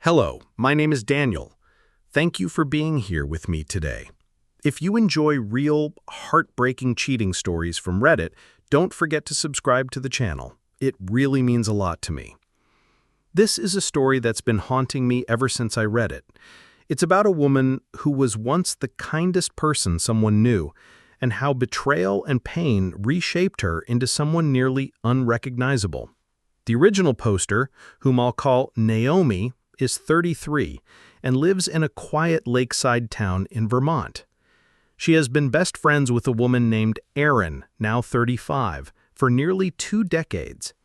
Hello, my name is Daniel. Thank you for being here with me today. If you enjoy real, heartbreaking cheating stories from Reddit, don't forget to subscribe to the channel. It really means a lot to me. This is a story that's been haunting me ever since I read it. It's about a woman who was once the kindest person someone knew, and how betrayal and pain reshaped her into someone nearly unrecognizable. The original poster, whom I'll call Naomi, is 33 and lives in a quiet lakeside town in Vermont. She has been best friends with a woman named Erin, now 35, for nearly 2 decades.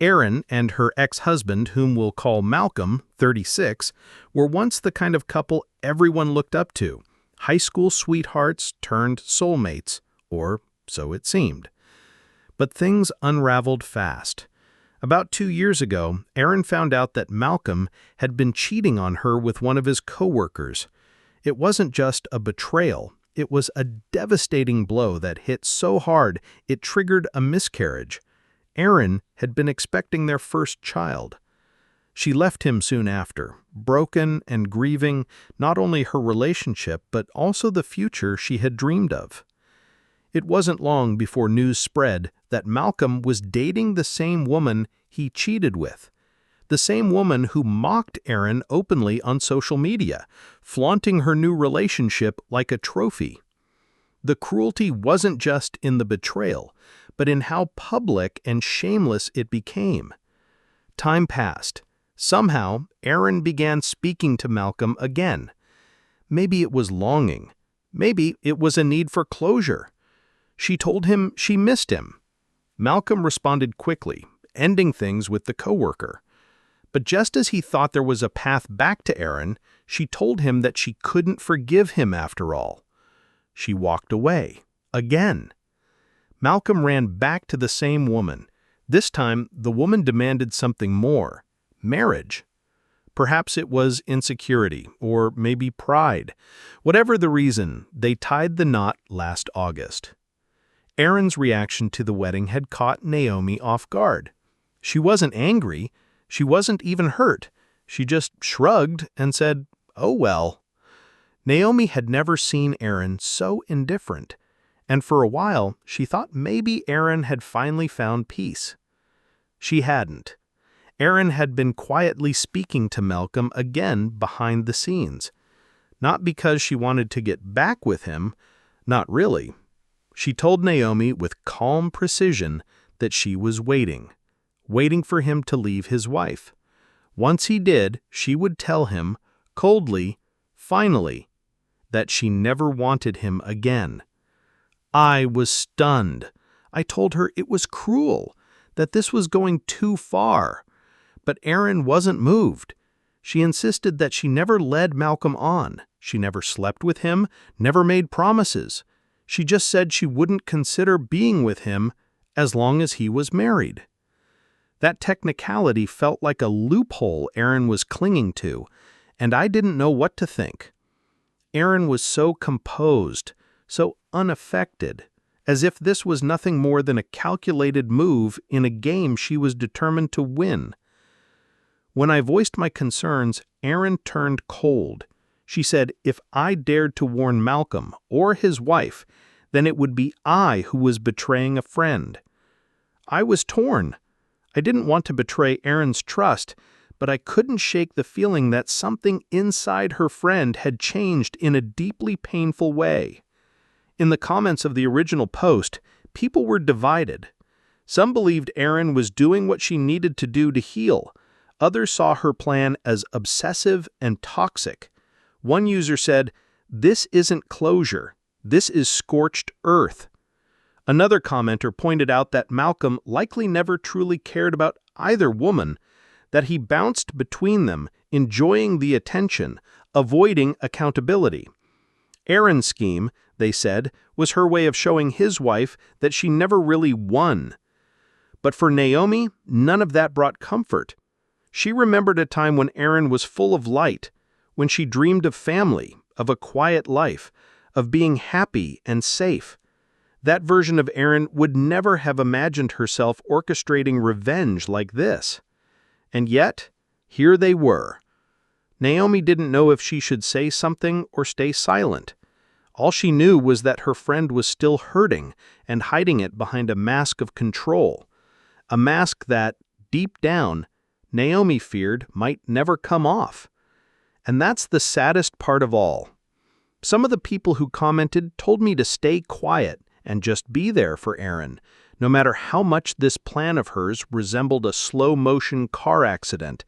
Erin and her ex-husband, whom we'll call Malcolm, 36, were once the kind of couple everyone looked up to, high school sweethearts turned soulmates, or so it seemed. But things unraveled fast. About 2 years ago, Erin found out that Malcolm had been cheating on her with one of his coworkers. It wasn't just a betrayal, it was a devastating blow that hit so hard it triggered a miscarriage. Erin had been expecting their first child. She left him soon after, broken and grieving not only her relationship but also the future she had dreamed of. It wasn't long before news spread that Malcolm was dating the same woman he cheated with, the same woman who mocked Erin openly on social media, flaunting her new relationship like a trophy. The cruelty wasn't just in the betrayal, but in how public and shameless it became. Time passed. Somehow, Erin began speaking to Malcolm again. Maybe it was longing. Maybe it was a need for closure. She told him she missed him. Malcolm responded quickly, ending things with the coworker. But just as he thought there was a path back to Erin, she told him that she couldn't forgive him after all. She walked away, again. Malcolm ran back to the same woman. This time, the woman demanded something more: marriage. Perhaps it was insecurity, or maybe pride. Whatever the reason, they tied the knot last August. Erin's reaction to the wedding had caught Naomi off guard. She wasn't angry. She wasn't even hurt. She just shrugged and said, "Oh well." Naomi had never seen Erin so indifferent, and for a while she thought maybe Erin had finally found peace. She hadn't. Erin had been quietly speaking to Malcolm again behind the scenes. Not because she wanted to get back with him, not really. She told Naomi with calm precision that she was waiting for him to leave his wife. Once he did, she would tell him, coldly, finally, that she never wanted him again. I was stunned. I told her it was cruel, that this was going too far. But Erin wasn't moved. She insisted that she never led Malcolm on. She never slept with him, never made promises. She just said she wouldn't consider being with him as long as he was married. That technicality felt like a loophole Erin was clinging to, and I didn't know what to think. Erin was so composed, so unaffected, as if this was nothing more than a calculated move in a game she was determined to win. When I voiced my concerns, Erin turned cold. She said if I dared to warn Malcolm or his wife, then it would be I who was betraying a friend. I was torn. I didn't want to betray Erin's trust, but I couldn't shake the feeling that something inside her friend had changed in a deeply painful way. In the comments of the original post, people were divided. Some believed Erin was doing what she needed to do to heal. Others saw her plan as obsessive and toxic. One user said, "This isn't closure. This is scorched earth." Another commenter pointed out that Malcolm likely never truly cared about either woman, that he bounced between them, enjoying the attention, avoiding accountability. Erin's scheme, they said, was her way of showing his wife that she never really won. But for Naomi, none of that brought comfort. She remembered a time when Erin was full of light, when she dreamed of family, of a quiet life, of being happy and safe. That version of Erin would never have imagined herself orchestrating revenge like this. And yet, here they were, Naomi didn't know if she should say something or stay silent. All she knew was that her friend was still hurting and hiding it behind a mask of control, a mask that, deep down, Naomi feared might never come off. And that's the saddest part of all. Some of the people who commented told me to stay quiet and just be there for Erin, no matter how much this plan of hers resembled a slow-motion car accident.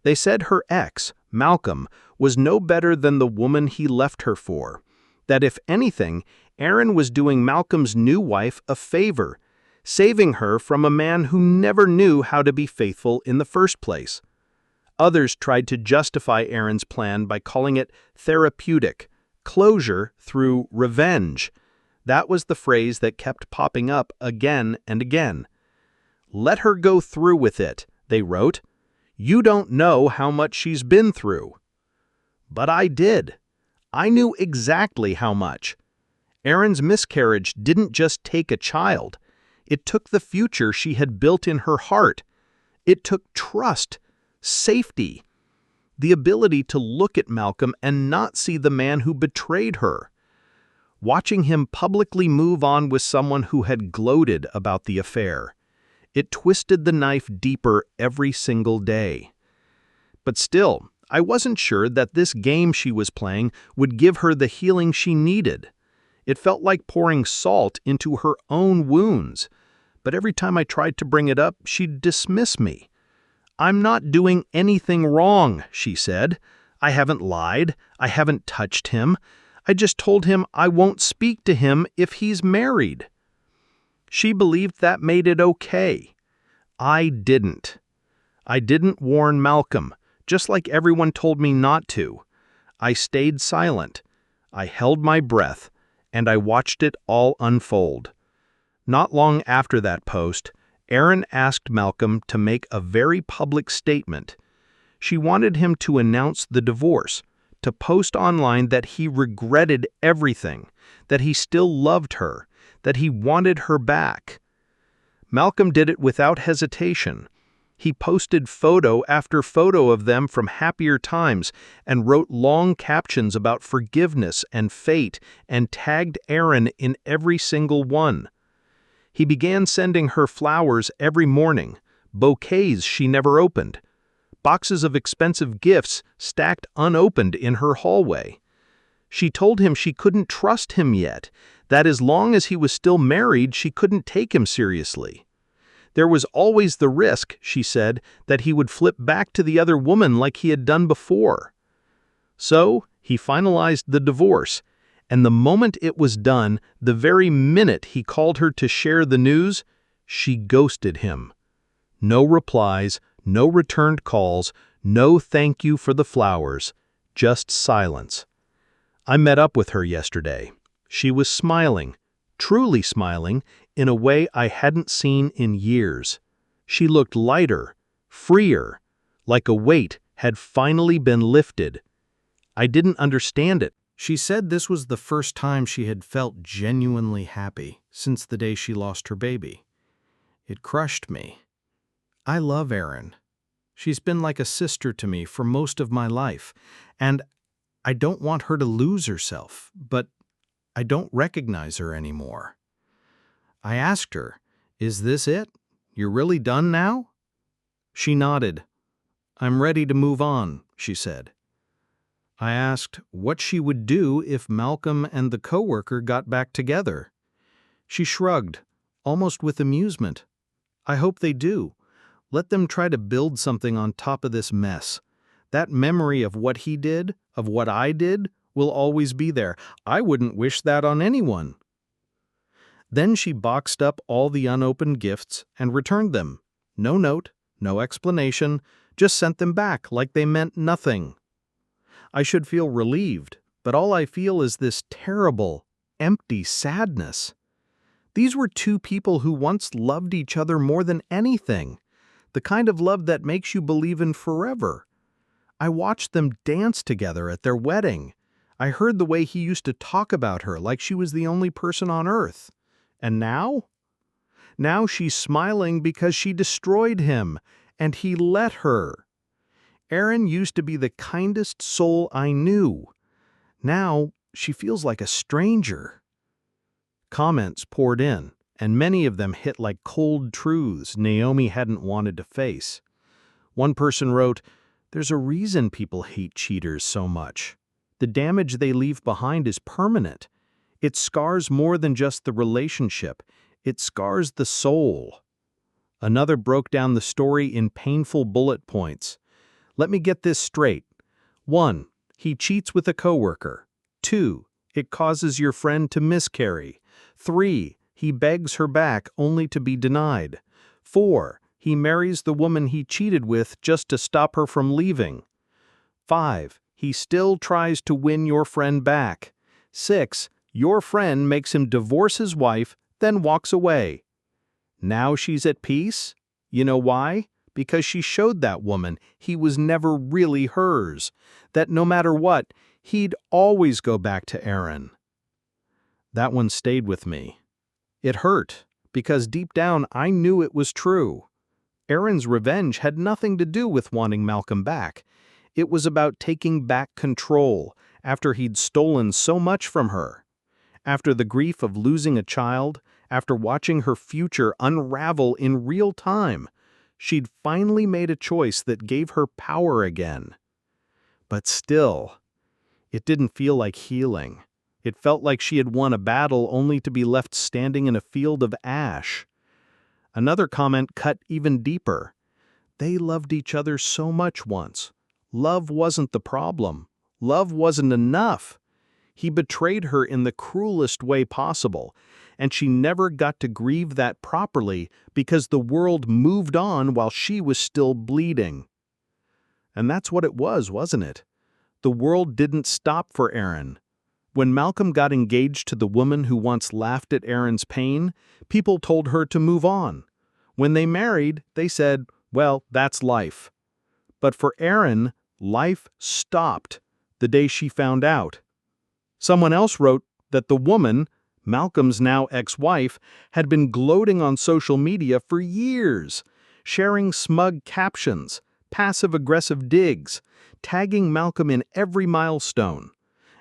They said her ex, Malcolm, was no better than the woman he left her for, that if anything, Erin was doing Malcolm's new wife a favor, saving her from a man who never knew how to be faithful in the first place. Others tried to justify Erin's plan by calling it therapeutic, closure through revenge. That was the phrase that kept popping up again and again. "Let her go through with it," they wrote. "You don't know how much she's been through." But I did. I knew exactly how much. Erin's miscarriage didn't just take a child. It took the future she had built in her heart. It took trust, safety, the ability to look at Malcolm and not see the man who betrayed her. Watching him publicly move on with someone who had gloated about the affair. It twisted the knife deeper every single day. But still, I wasn't sure that this game she was playing would give her the healing she needed. It felt like pouring salt into her own wounds. But every time I tried to bring it up, she'd dismiss me. "I'm not doing anything wrong," she said. "I haven't lied. I haven't touched him. I just told him I won't speak to him if he's married." She believed that made it okay. I didn't. I didn't warn Malcolm, just like everyone told me not to. I stayed silent. I held my breath, and I watched it all unfold. Not long after that post, Erin asked Malcolm to make a very public statement. She wanted him to announce the divorce, to post online that he regretted everything, that he still loved her, that he wanted her back. Malcolm did it without hesitation. He posted photo after photo of them from happier times and wrote long captions about forgiveness and fate and tagged Erin in every single one. He began sending her flowers every morning, bouquets she never opened, boxes of expensive gifts stacked unopened in her hallway. She told him she couldn't trust him yet, that as long as he was still married, she couldn't take him seriously. There was always the risk, she said, that he would flip back to the other woman like he had done before. So, he finalized the divorce, and the moment it was done, the very minute he called her to share the news, she ghosted him. No replies, no returned calls, no thank you for the flowers, just silence. I met up with her yesterday. She was smiling, truly smiling, in a way I hadn't seen in years. She looked lighter, freer, like a weight had finally been lifted. I didn't understand it. She said this was the first time she had felt genuinely happy since the day she lost her baby. It crushed me. I love Erin. She's been like a sister to me for most of my life, and I don't want her to lose herself, but I don't recognize her anymore. I asked her, "Is this it? You're really done now?" She nodded. "I'm ready to move on," she said. I asked what she would do if Malcolm and the coworker got back together. She shrugged, almost with amusement. "I hope they do. Let them try to build something on top of this mess. That memory of what he did, of what I did, will always be there. I wouldn't wish that on anyone." Then she boxed up all the unopened gifts and returned them. No note, no explanation, just sent them back like they meant nothing. I should feel relieved, but all I feel is this terrible, empty sadness. These were two people who once loved each other more than anything, the kind of love that makes you believe in forever. I watched them dance together at their wedding. I heard the way he used to talk about her like she was the only person on earth. And now? Now she's smiling because she destroyed him, and he let her. Erin used to be the kindest soul I knew. Now, she feels like a stranger." Comments poured in, and many of them hit like cold truths Naomi hadn't wanted to face. One person wrote, "There's a reason people hate cheaters so much. The damage they leave behind is permanent. It scars more than just the relationship. It scars the soul." Another broke down the story in painful bullet points. "Let me get this straight. 1. He cheats with a coworker. 2. It causes your friend to miscarry. 3. He begs her back only to be denied. 4. He marries the woman he cheated with just to stop her from leaving. 5. He still tries to win your friend back. 6. Your friend makes him divorce his wife, then walks away. Now she's at peace? You know why? Because she showed that woman he was never really hers, that no matter what, he'd always go back to Erin." That one stayed with me. It hurt, because deep down I knew it was true. Erin's revenge had nothing to do with wanting Malcolm back. It was about taking back control after he'd stolen so much from her. After the grief of losing a child, after watching her future unravel in real time, she'd finally made a choice that gave her power again. But still, it didn't feel like healing. It felt like she had won a battle only to be left standing in a field of ash. Another comment cut even deeper. They loved each other so much once. Love wasn't the problem. Love wasn't enough. He betrayed her in the cruelest way possible, and she never got to grieve that properly because the world moved on while she was still bleeding. And that's what it was, wasn't it? The world didn't stop for Erin. When Malcolm got engaged to the woman who once laughed at Erin's pain, people told her to move on. When they married, they said, "Well, that's life." But for Erin, life stopped the day she found out. Someone else wrote that the woman, Malcolm's now ex-wife, had been gloating on social media for years, sharing smug captions, passive-aggressive digs, tagging Malcolm in every milestone.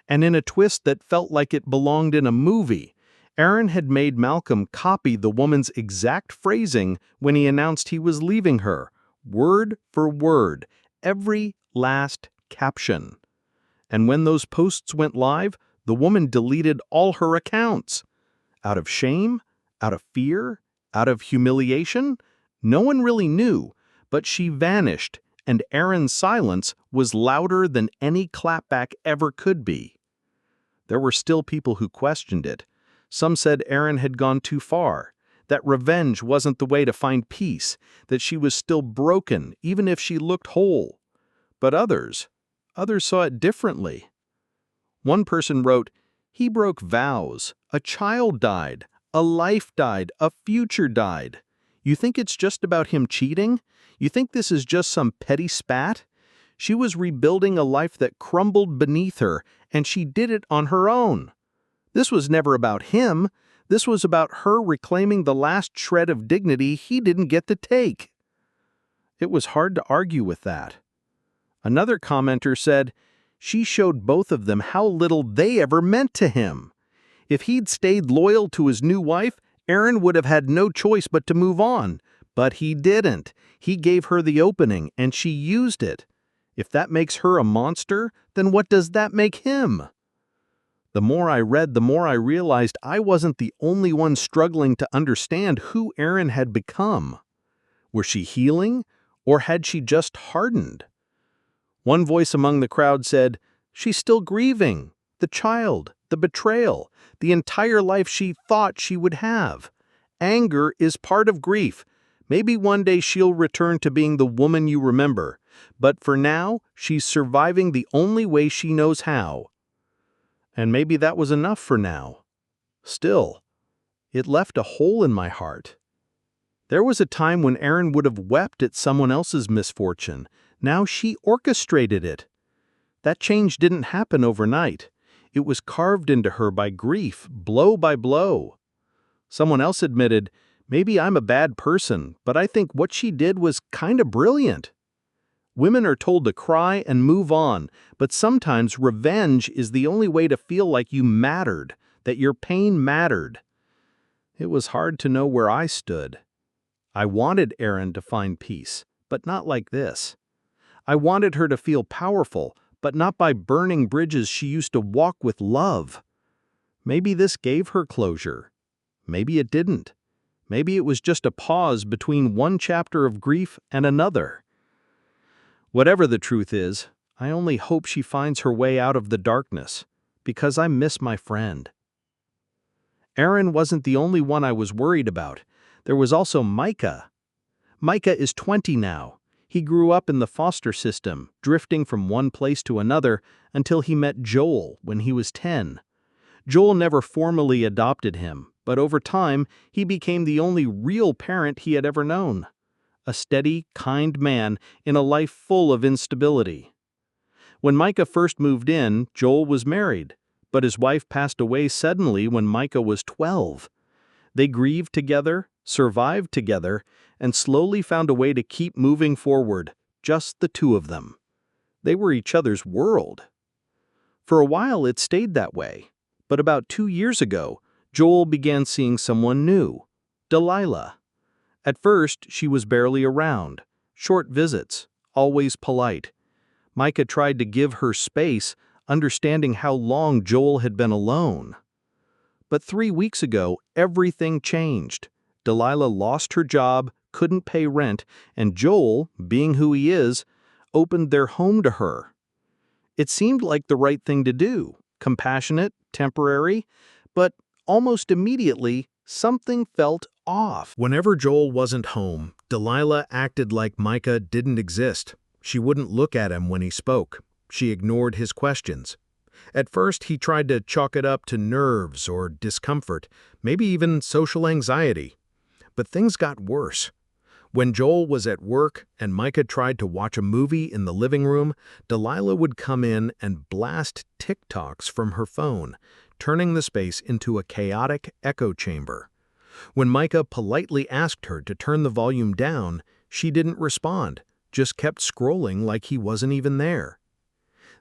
And in a twist that felt like it belonged in a movie, Erin had made Malcolm copy the woman's exact phrasing when he announced he was leaving her, word for word, every last caption. And when those posts went live, the woman deleted all her accounts. Out of shame? Out of fear? Out of humiliation? No one really knew, but she vanished, and Erin's silence was louder than any clapback ever could be. There were still people who questioned it. Some said Erin had gone too far, that revenge wasn't the way to find peace, that she was still broken even if she looked whole. But others saw it differently. One person wrote, "He broke vows, a child died, a life died, a future died. You think it's just about him cheating? You think this is just some petty spat? She was rebuilding a life that crumbled beneath her, and she did it on her own. This was never about him. This was about her reclaiming the last shred of dignity he didn't get to take." It was hard to argue with that. Another commenter said, "She showed both of them how little they ever meant to him. If he'd stayed loyal to his new wife, Erin would have had no choice but to move on. But he didn't. He gave her the opening, and she used it. If that makes her a monster, then what does that make him?" The more I read, the more I realized I wasn't the only one struggling to understand who Erin had become. Was she healing, or had she just hardened? One voice among the crowd said, "She's still grieving. The child, the betrayal, the entire life she thought she would have. Anger is part of grief. Maybe one day she'll return to being the woman you remember. But for now, she's surviving the only way she knows how." And maybe that was enough for now. Still, it left a hole in my heart. There was a time when Erin would have wept at someone else's misfortune. Now she orchestrated it. That change didn't happen overnight. It was carved into her by grief, blow by blow. Someone else admitted, "Maybe I'm a bad person, but I think what she did was kind of brilliant." Women are told to cry and move on, but sometimes revenge is the only way to feel like you mattered, that your pain mattered. It was hard to know where I stood. I wanted Erin to find peace, but not like this. I wanted her to feel powerful, but not by burning bridges she used to walk with love. Maybe this gave her closure. Maybe it didn't. Maybe it was just a pause between one chapter of grief and another. Whatever the truth is, I only hope she finds her way out of the darkness, because I miss my friend. Erin wasn't the only one I was worried about. There was also Micah. Micah is 20 now. He grew up in the foster system, drifting from one place to another until he met Joel when he was 10. Joel never formally adopted him, but over time, he became the only real parent he had ever known. A steady, kind man in a life full of instability. When Micah first moved in, Joel was married, but his wife passed away suddenly when Micah was 12. They grieved together, survived together, and slowly found a way to keep moving forward, just the two of them. They were each other's world. For a while it stayed that way, but about 2 years ago, Joel began seeing someone new, Delilah. At first, she was barely around, short visits, always polite. Micah tried to give her space, understanding how long Joel had been alone. But 3 weeks ago, everything changed. Delilah lost her job, couldn't pay rent, and Joel, being who he is, opened their home to her. It seemed like the right thing to do, compassionate, temporary, but almost immediately, something felt off. Whenever Joel wasn't home, Delilah acted like Micah didn't exist. She wouldn't look at him when he spoke. She ignored his questions. At first, he tried to chalk it up to nerves or discomfort, maybe even social anxiety. But things got worse. When Joel was at work and Micah tried to watch a movie in the living room, Delilah would come in and blast TikToks from her phone, turning the space into a chaotic echo chamber. When Micah politely asked her to turn the volume down, she didn't respond, just kept scrolling like he wasn't even there.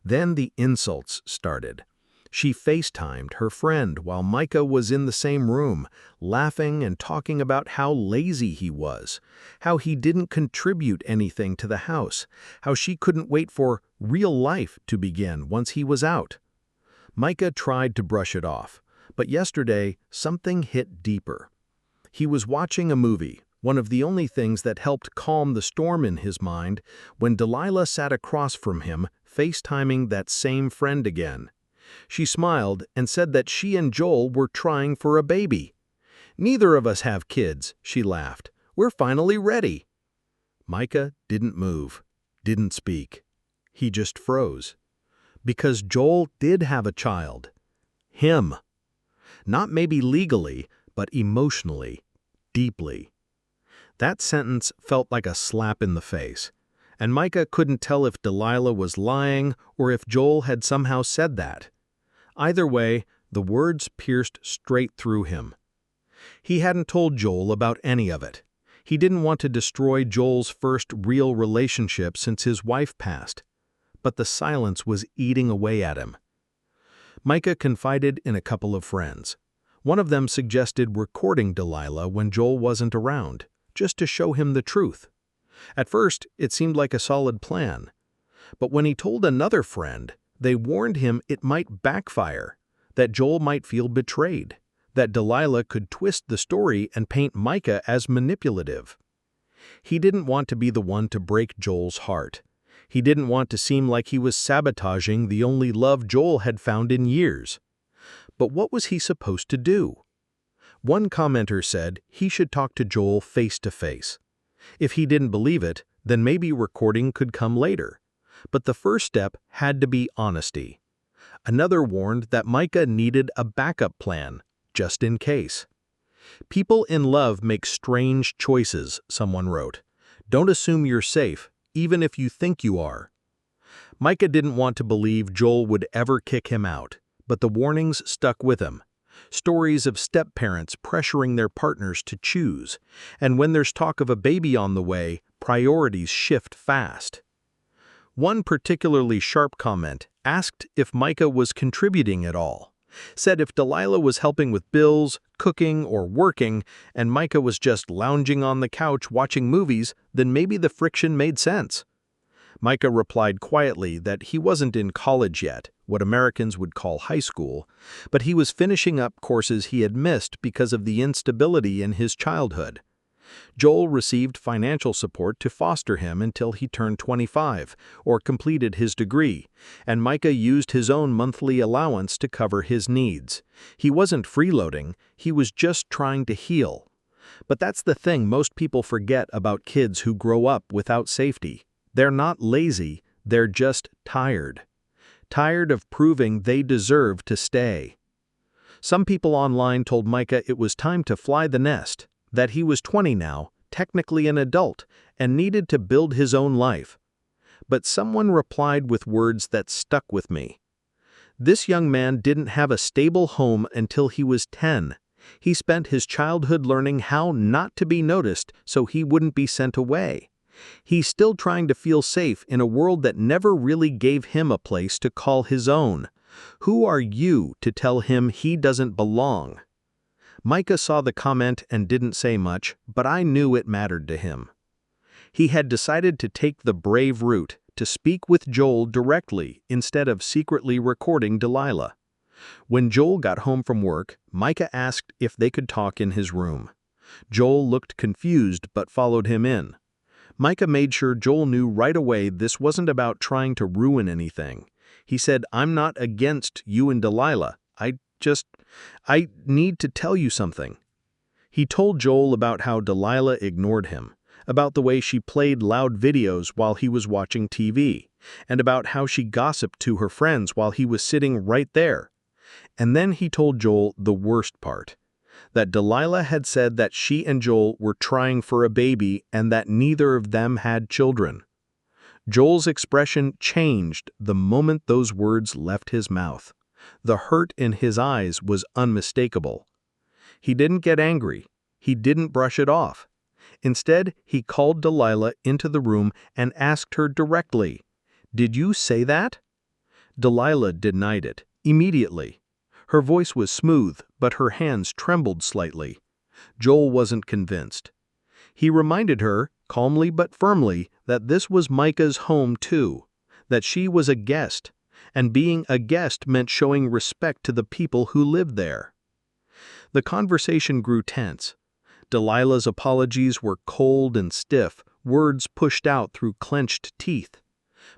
Then the insults started. She FaceTimed her friend while Micah was in the same room, laughing and talking about how lazy he was, how he didn't contribute anything to the house, how she couldn't wait for real life to begin once he was out. Micah tried to brush it off, but yesterday something hit deeper. He was watching a movie, one of the only things that helped calm the storm in his mind, when Delilah sat across from him, FaceTiming that same friend again. She smiled and said that she and Joel were trying for a baby. "Neither of us have kids," she laughed. "We're finally ready." Micah didn't move, didn't speak. He just froze. Because Joel did have a child. Him. Not maybe legally, but emotionally, deeply. That sentence felt like a slap in the face, and Micah couldn't tell if Delilah was lying or if Joel had somehow said that. Either way, the words pierced straight through him. He hadn't told Joel about any of it. He didn't want to destroy Joel's first real relationship since his wife passed. But the silence was eating away at him. Micah confided in a couple of friends. One of them suggested recording Delilah when Joel wasn't around, just to show him the truth. At first, it seemed like a solid plan. But when he told another friend, they warned him it might backfire, that Joel might feel betrayed, that Delilah could twist the story and paint Micah as manipulative. He didn't want to be the one to break Joel's heart. He didn't want to seem like he was sabotaging the only love Joel had found in years. But what was he supposed to do? One commenter said he should talk to Joel face to face. If he didn't believe it, then maybe recording could come later. But the first step had to be honesty. Another warned that Micah needed a backup plan, just in case. "People in love make strange choices," someone wrote. "Don't assume you're safe, even if you think you are." Micah didn't want to believe Joel would ever kick him out, but the warnings stuck with him. Stories of step-parents pressuring their partners to choose, and when there's talk of a baby on the way, priorities shift fast. One particularly sharp comment asked if Micah was contributing at all. Said if Delilah was helping with bills, cooking, or working, and Micah was just lounging on the couch watching movies, then maybe the friction made sense. Micah replied quietly that he wasn't in college yet, what Americans would call high school, but he was finishing up courses he had missed because of the instability in his childhood. Joel received financial support to foster him until he turned 25 or completed his degree, and Micah used his own monthly allowance to cover his needs. He wasn't freeloading, he was just trying to heal. But that's the thing most people forget about kids who grow up without safety. They're not lazy, they're just tired. Tired of proving they deserve to stay. Some people online told Micah it was time to fly the nest, that he was 20 now, technically an adult, and needed to build his own life. But someone replied with words that stuck with me. This young man didn't have a stable home until he was 10. He spent his childhood learning how not to be noticed so he wouldn't be sent away. He's still trying to feel safe in a world that never really gave him a place to call his own. Who are you to tell him he doesn't belong? Micah saw the comment and didn't say much, but I knew it mattered to him. He had decided to take the brave route, to speak with Joel directly instead of secretly recording Delilah. When Joel got home from work, Micah asked if they could talk in his room. Joel looked confused but followed him in. Micah made sure Joel knew right away this wasn't about trying to ruin anything. He said, "I'm not against you and Delilah. I need to tell you something." He told Joel about how Delilah ignored him, about the way she played loud videos while he was watching TV, and about how she gossiped to her friends while he was sitting right there. And then he told Joel the worst part, that Delilah had said that she and Joel were trying for a baby and that neither of them had children. Joel's expression changed the moment those words left his mouth. The hurt in his eyes was unmistakable. He didn't get angry. He didn't brush it off. Instead, he called Delilah into the room and asked her directly, "Did you say that?" Delilah denied it, immediately. Her voice was smooth, but her hands trembled slightly. Joel wasn't convinced. He reminded her, calmly but firmly, that this was Micah's home too, that she was a guest, and being a guest meant showing respect to the people who lived there. The conversation grew tense. Delilah's apologies were cold and stiff, words pushed out through clenched teeth.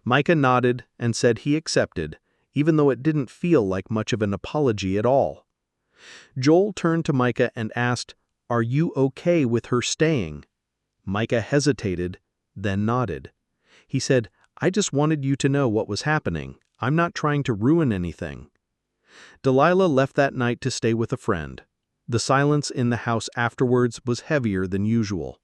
Micah nodded and said he accepted, even though it didn't feel like much of an apology at all. Joel turned to Micah and asked, "Are you okay with her staying?" Micah hesitated, then nodded. He said, "I just wanted you to know what was happening. I'm not trying to ruin anything." Delilah left that night to stay with a friend. The silence in the house afterwards was heavier than usual.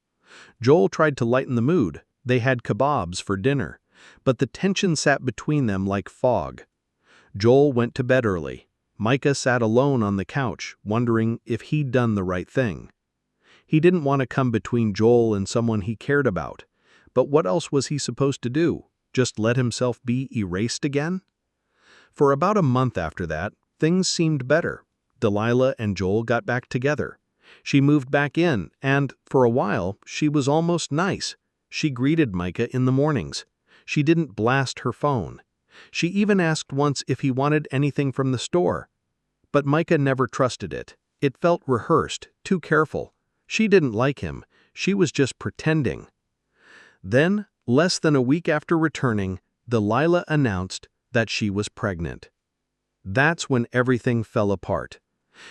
Joel tried to lighten the mood. They had kebabs for dinner, but the tension sat between them like fog. Joel went to bed early. Micah sat alone on the couch, wondering if he'd done the right thing. He didn't want to come between Joel and someone he cared about. But what else was he supposed to do? Just let himself be erased again? For about a month after that, things seemed better. Delilah and Joel got back together. She moved back in, and, for a while, she was almost nice. She greeted Micah in the mornings. She didn't blast her phone. She even asked once if he wanted anything from the store. But Micah never trusted it. It felt rehearsed, too careful. She didn't like him. She was just pretending. Then, less than a week after returning, Delilah announced that she was pregnant. That's when everything fell apart.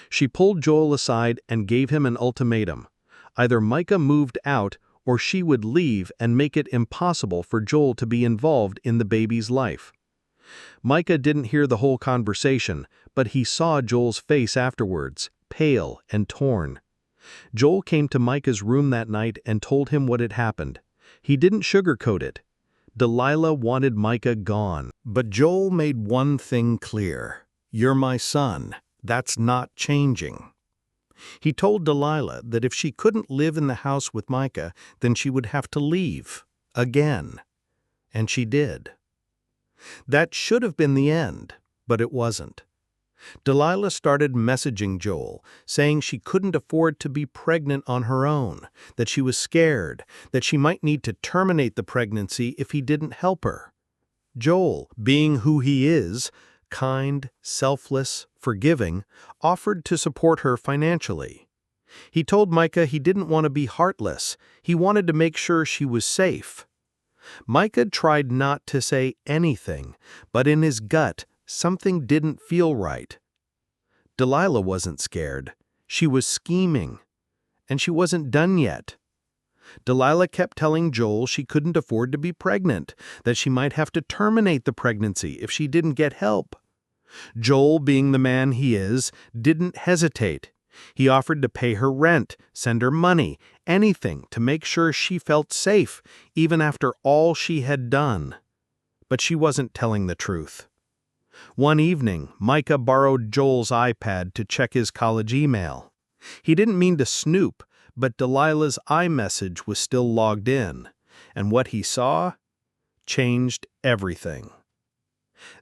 She pulled Joel aside and gave him an ultimatum. Either Micah moved out or she would leave and make it impossible for Joel to be involved in the baby's life. Micah didn't hear the whole conversation, but he saw Joel's face afterwards, pale and torn. Joel came to Micah's room that night and told him what had happened. He didn't sugarcoat it. Delilah wanted Micah gone. But Joel made one thing clear. "You're my son. That's not changing." He told Delilah that if she couldn't live in the house with Micah, then she would have to leave. Again. And she did. That should have been the end, but it wasn't. Delilah started messaging Joel, saying she couldn't afford to be pregnant on her own, that she was scared, that she might need to terminate the pregnancy if he didn't help her. Joel, being who he is, kind, selfless, forgiving, offered to support her financially. He told Micah he didn't want to be heartless, he wanted to make sure she was safe. Micah tried not to say anything, but in his gut, something didn't feel right. Delilah wasn't scared. She was scheming. And she wasn't done yet. Delilah kept telling Joel she couldn't afford to be pregnant, that she might have to terminate the pregnancy if she didn't get help. Joel, being the man he is, didn't hesitate. He offered to pay her rent, send her money, anything to make sure she felt safe, even after all she had done. But she wasn't telling the truth. One evening, Micah borrowed Joel's iPad to check his college email. He didn't mean to snoop, but Delilah's iMessage was still logged in, and what he saw changed everything.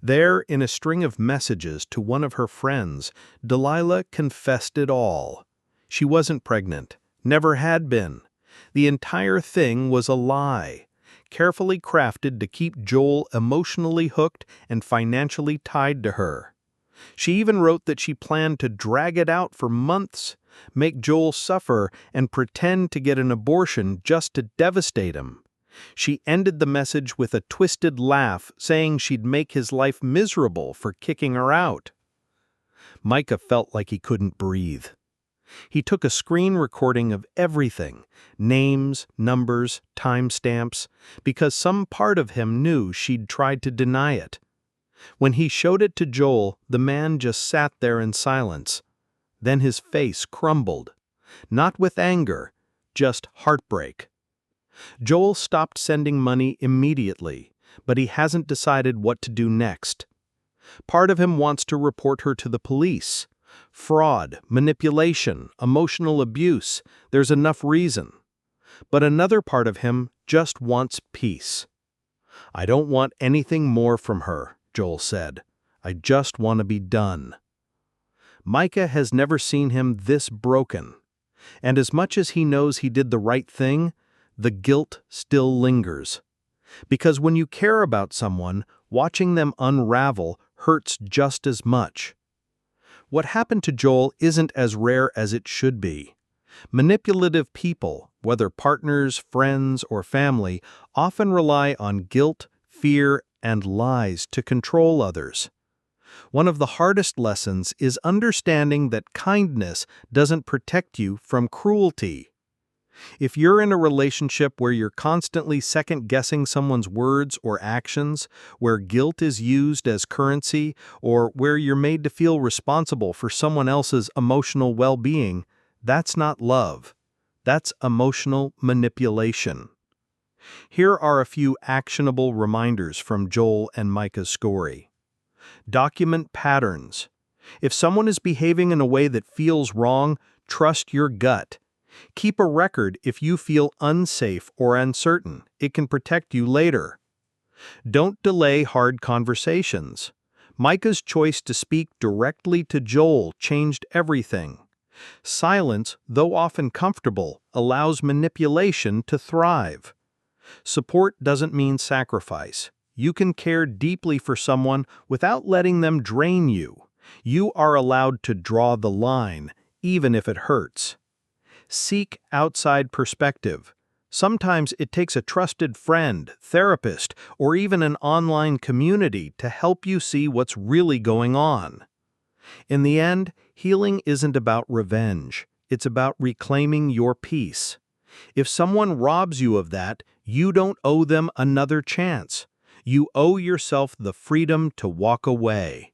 There, in a string of messages to one of her friends, Delilah confessed it all. She wasn't pregnant, never had been. The entire thing was a lie, carefully crafted to keep Joel emotionally hooked and financially tied to her. She even wrote that she planned to drag it out for months, make Joel suffer, and pretend to get an abortion just to devastate him. She ended the message with a twisted laugh, saying she'd make his life miserable for kicking her out. Micah felt like he couldn't breathe. He took a screen recording of everything, names, numbers, timestamps, because some part of him knew she'd tried to deny it. When he showed it to Joel, the man just sat there in silence. Then his face crumbled. Not with anger, just heartbreak. Joel stopped sending money immediately, but he hasn't decided what to do next. Part of him wants to report her to the police. Fraud, manipulation, emotional abuse, there's enough reason. But another part of him just wants peace. "I don't want anything more from her," Joel said. "I just want to be done." Micah has never seen him this broken. And as much as he knows he did the right thing, the guilt still lingers. Because when you care about someone, watching them unravel hurts just as much. What happened to Joel isn't as rare as it should be. Manipulative people, whether partners, friends, or family, often rely on guilt, fear, and lies to control others. One of the hardest lessons is understanding that kindness doesn't protect you from cruelty. If you're in a relationship where you're constantly second-guessing someone's words or actions, where guilt is used as currency, or where you're made to feel responsible for someone else's emotional well-being, that's not love. That's emotional manipulation. Here are a few actionable reminders from Joel and Micah's story. Document patterns. If someone is behaving in a way that feels wrong, trust your gut. Keep a record if you feel unsafe or uncertain. It can protect you later. Don't delay hard conversations. Micah's choice to speak directly to Joel changed everything. Silence, though often comfortable, allows manipulation to thrive. Support doesn't mean sacrifice. You can care deeply for someone without letting them drain you. You are allowed to draw the line, even if it hurts. Seek outside perspective. Sometimes it takes a trusted friend, therapist, or even an online community to help you see what's really going on. In the end, healing isn't about revenge. It's about reclaiming your peace. If someone robs you of that, you don't owe them another chance. You owe yourself the freedom to walk away.